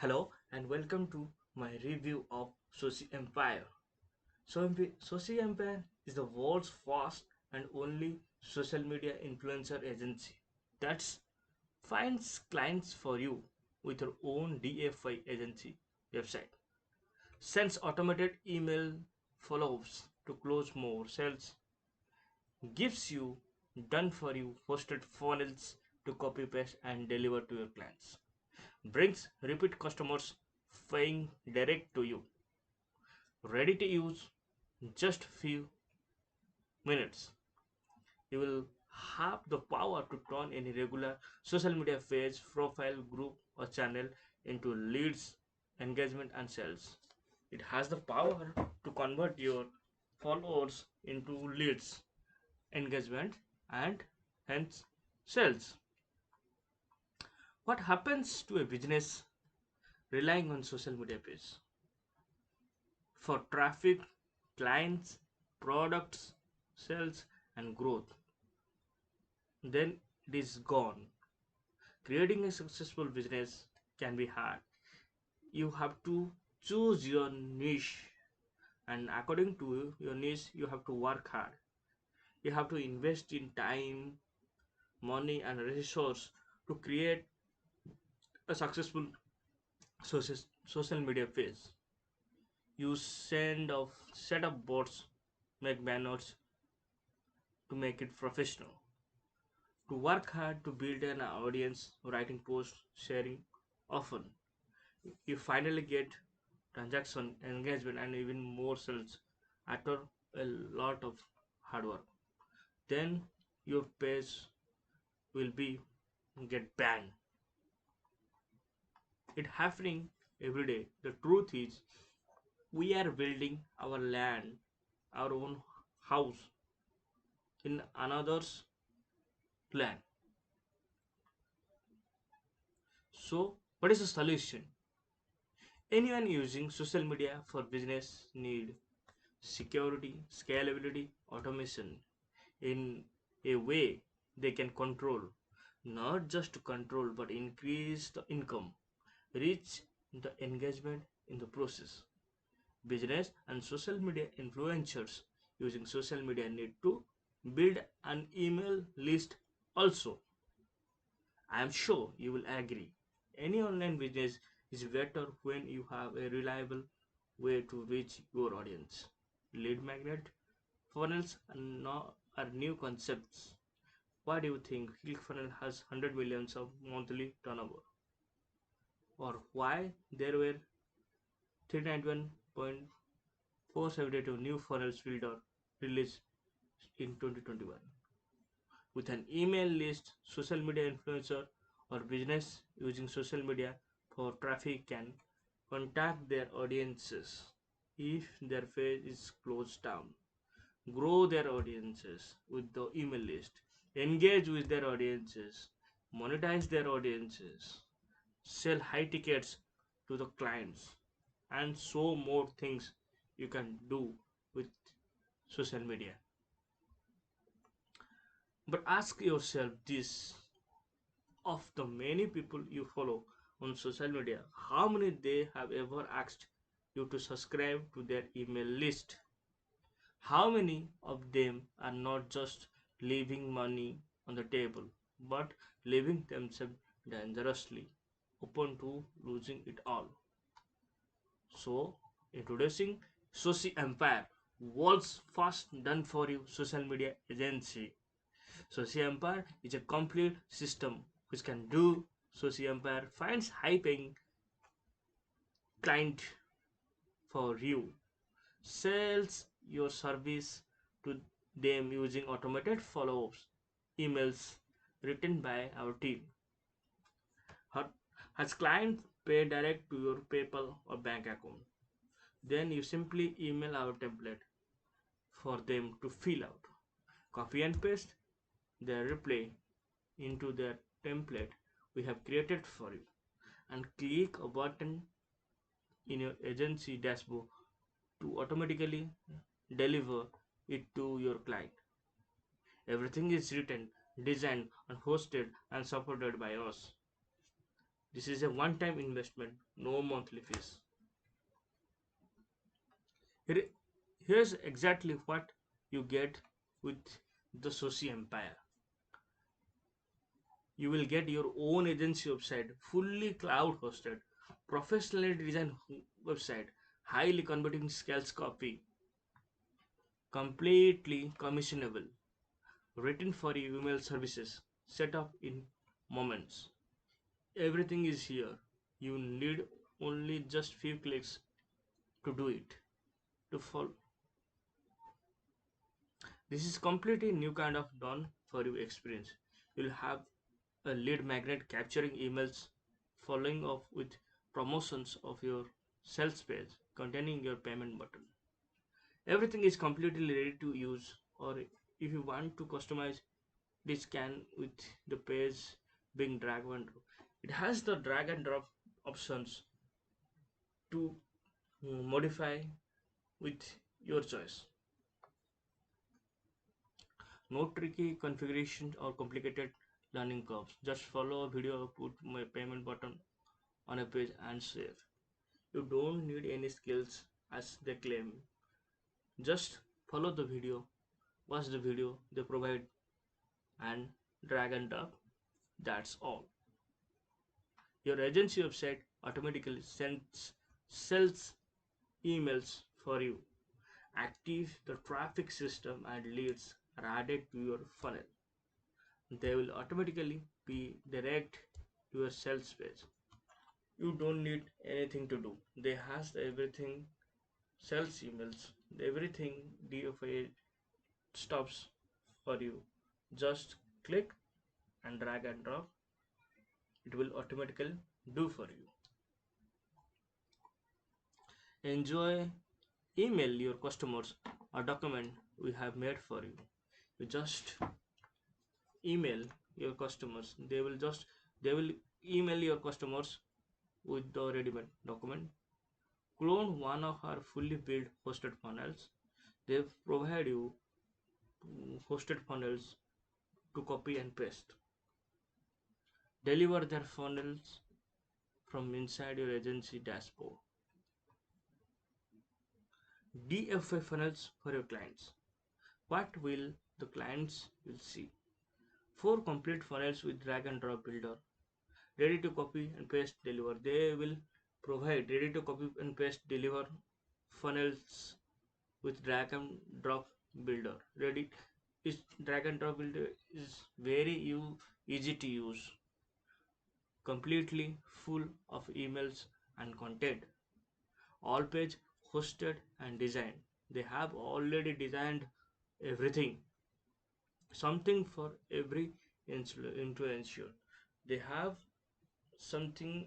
Hello and welcome to my review of SociEmpire. SociEmpire is the world's first and only social media influencer agency that finds clients for you with your own DFI agency website, sends automated email follow-ups to close more sales, gives you done for you hosted funnels to copy paste and deliver to your clients, brings repeat customers paying direct to you, ready to use just few minutes. You will have the power to turn any regular social media page, profile, group or channel into leads, engagement and sales. It has the power to convert your followers into leads, engagement and hence sales. What happens to a business relying on social media page for traffic, clients, products, sales and growth? Then it is gone. Creating a successful business can be hard. You have to choose your niche, and according to your niche, you have to work hard. You have to invest in time, money, and resource to create a successful social media page. You set up boards, make banners to make it professional. To work hard to build an audience, writing posts, sharing often. You finally get transaction, engagement, and even more sales after a lot of hard work. Then your page will be get banned. It happening every day. The truth is we are building our land, our own house in another's land. So what is the solution? Anyone using social media for business need security, scalability, automation in a way they can control, not just to control but increase the income, reach the engagement in the process. Business and social media influencers using social media need to build an email list also. I am sure you will agree. Any online business is better when you have a reliable way to reach your audience. Lead magnet funnels are new concepts. Why do you think ClickFunnels has 100 millions of monthly turnover? Or why there were 391.472 new funnels builder released in 2021? With an email list, social media influencer or business using social media for traffic can contact their audiences if their page is closed down, grow their audiences with the email list, engage with their audiences, monetize their audiences, sell high tickets to the clients, and so more things you can do with social media. But ask yourself this: of the many people you follow on social media, how many they have ever asked you to subscribe to their email list? How many of them are not just leaving money on the table, but leaving themselves dangerously open to losing it all? So, introducing SociEmpire, world's first done for you social media agency. SociEmpire is a complete system which can do. SociEmpire finds high paying client for you, sells your service to them using automated follow-ups, emails written by our team. Her, has client pay direct to your PayPal or bank account? Then you simply email our template for them to fill out. Copy and paste their reply into the template we have created for you and click a button in your agency dashboard to automatically deliver it to your client. Everything is written, designed, and hosted and supported by us. This is a one-time investment, no monthly fees. Here, here's exactly what you get with the SociEmpire. You will get your own agency website, fully cloud hosted, professionally designed website, highly converting scales copy, completely commissionable, written for email services, set up in moments. Everything is here. You need only just few clicks to do it. To follow. This is completely new kind of done for you experience. You'll have a lead magnet capturing emails, following up with promotions of your sales page containing your payment button. Everything is completely ready to use, or if you want to customize this can with the page being drag and drop. It has the drag and drop options to modify with your choice. No tricky configuration or complicated learning curves. Just follow a video, put my payment button on a page and save. You don't need any skills as they claim. Just follow the video, watch the video they provide and drag and drop. That's all. Your agency website automatically sends sells emails for you. Active the traffic system and leads are added to your funnel. They will automatically be direct to your sales page. You don't need anything to do. They has everything sales emails, everything DFA stops for you. Just click and drag and drop. It will automatically do for you. Enjoy. Email your customers a document we have made for you. You just email your customers. They will email your customers with the ready-made document. Clone one of our fully built hosted funnels. They provide you hosted funnels to copy and paste. Deliver their funnels from inside your agency dashboard. DFA funnels for your clients. What will the clients will see? 4 complete funnels with drag and drop builder. Ready to copy and paste deliver. They will provide ready to copy and paste deliver funnels with drag and drop builder. Ready is drag and drop builder is very easy to use, completely full of emails and content, all page hosted and designed. They have already designed everything, something for every influencer. They have something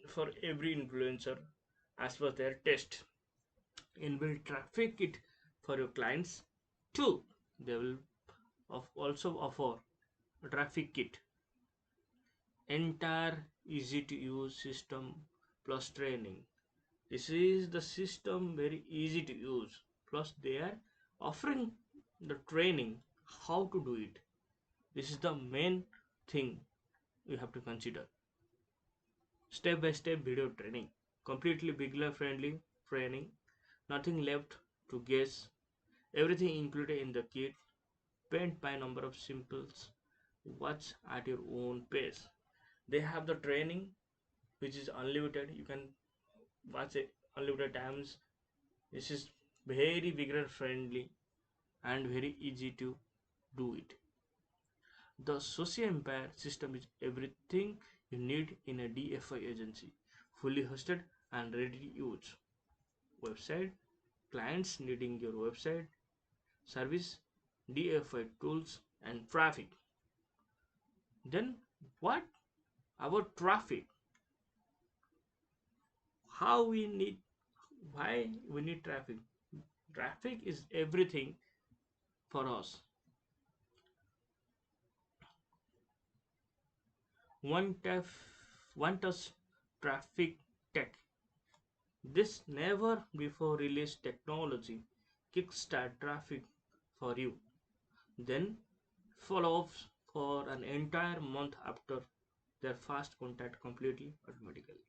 for every influencer as per their test. Inbuilt traffic it for your clients too. They will also offer a traffic kit, entire easy to use system plus training. This is the system very easy to use. Plus they are offering the training how to do it. This is the main thing you have to consider. Step by step video training. Completely beginner friendly training. Nothing left to guess. Everything included in the kit. Paint by number of simples. Watch at your own pace. They have the training which is unlimited. You can watch it unlimited times. This is very beginner friendly and very easy to do it. The SociEmpire system is everything you need in a DFI agency, fully hosted and ready to use. Website, clients needing your website, service, DFI tools, and traffic. Then, what about traffic? How we need, why we need traffic? Traffic is everything for us. One tap, one touch traffic tech. This never before released technology kickstart traffic for you. Then follow-ups for an entire month after. their fast contact completely automatically.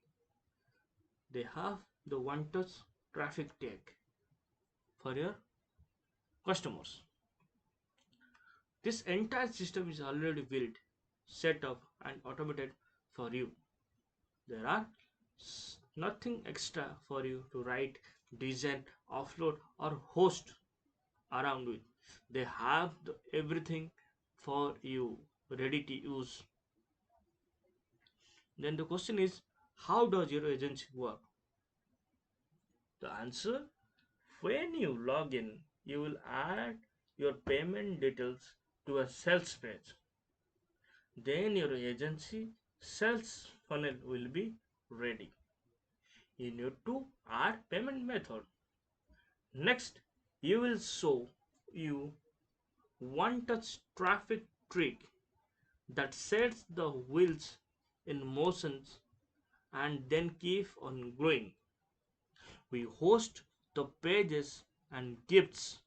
They have the one touch traffic tag for your customers. This entire system is already built, set up, and automated for you. There are nothing extra for you to write, design, offload, or host around with. They have everything for you ready to use. Then the question is, how does your agency work? The answer, when you log in, you will add your payment details to a sales page. Then your agency sales funnel will be ready. You need to add payment method. Next, you will show you one touch traffic trick that sets the wheels in motion and then keep on growing. We host the pages and gifts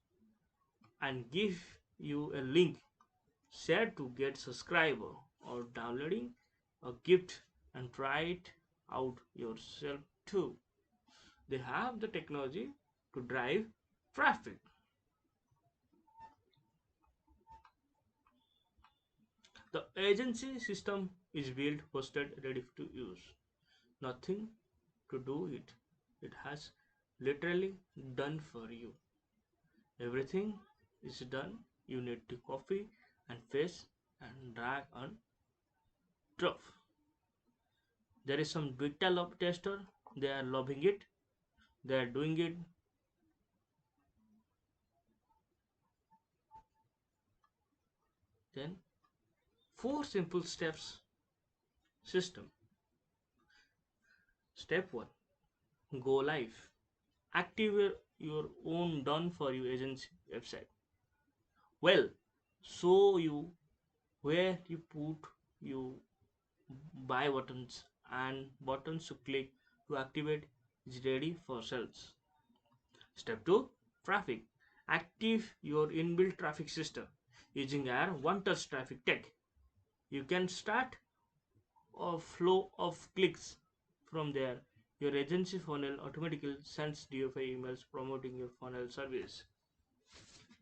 and give you a link share to get subscriber or downloading a gift and try it out yourself too. They have the technology to drive traffic. The agency system is built, hosted, ready to use. Nothing to do it. It has literally done for you. Everything is done. You need to copy and paste and drag and drop. There is some beta love tester. They are loving it. They are doing it. Then four simple steps system. Step 1, go live. Activate your own done for you agency website. Well, show you where you put you buy buttons and buttons to click to activate is ready for sales. Step 2, traffic. Active your inbuilt traffic system using our one touch traffic tag. You can start a flow of clicks from there. Your agency funnel automatically sends DFI emails promoting your funnel service.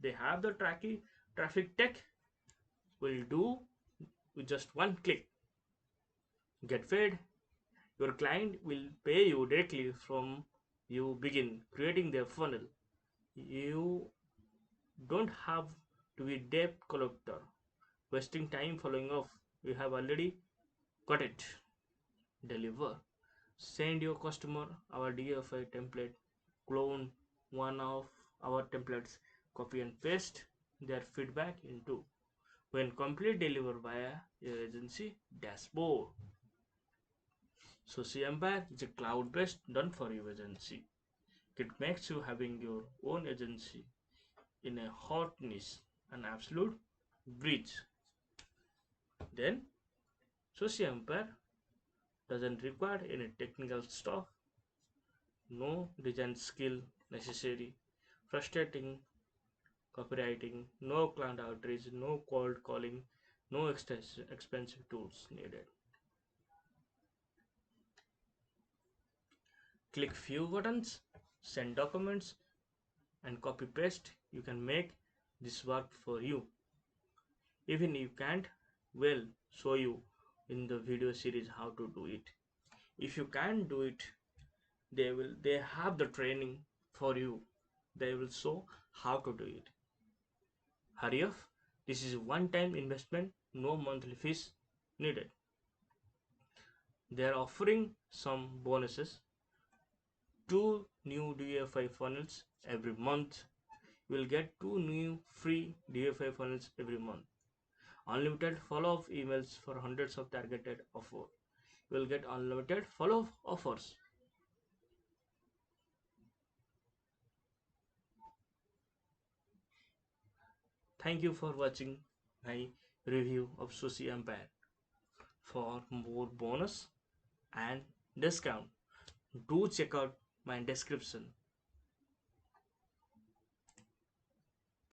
They have the traffic tech will do with just one click. Get paid. Your client will pay you directly from you begin creating their funnel. You don't have to be debt collector wasting time following up. We have already got it. Deliver. Send your customer our DFI template, clone one of our templates, copy and paste their feedback into when complete deliver via your agency dashboard. SociEmpire is a cloud-based done for you agency. It makes you having your own agency in a hot niche an absolute breach. Then SociEmpire doesn't require any technical stuff, no design skill necessary, frustrating copywriting, no client outreach, no cold calling, no expensive tools needed. Click few buttons, send documents, and copy paste. You can make this work for you. Even you can't, well, show you in the video series how to do it. If you can't do it, they have the training for you. They will show how to do it. Hurry up. This is one time investment, no monthly fees needed. They are offering some bonuses. 2 new DFI funnels every month. You will get 2 new free DFI funnels every month. Unlimited follow-up emails for hundreds of targeted offers. You will get unlimited follow-up offers. Thank you for watching my review of SociEmpire. For more bonus and discount, do check out my description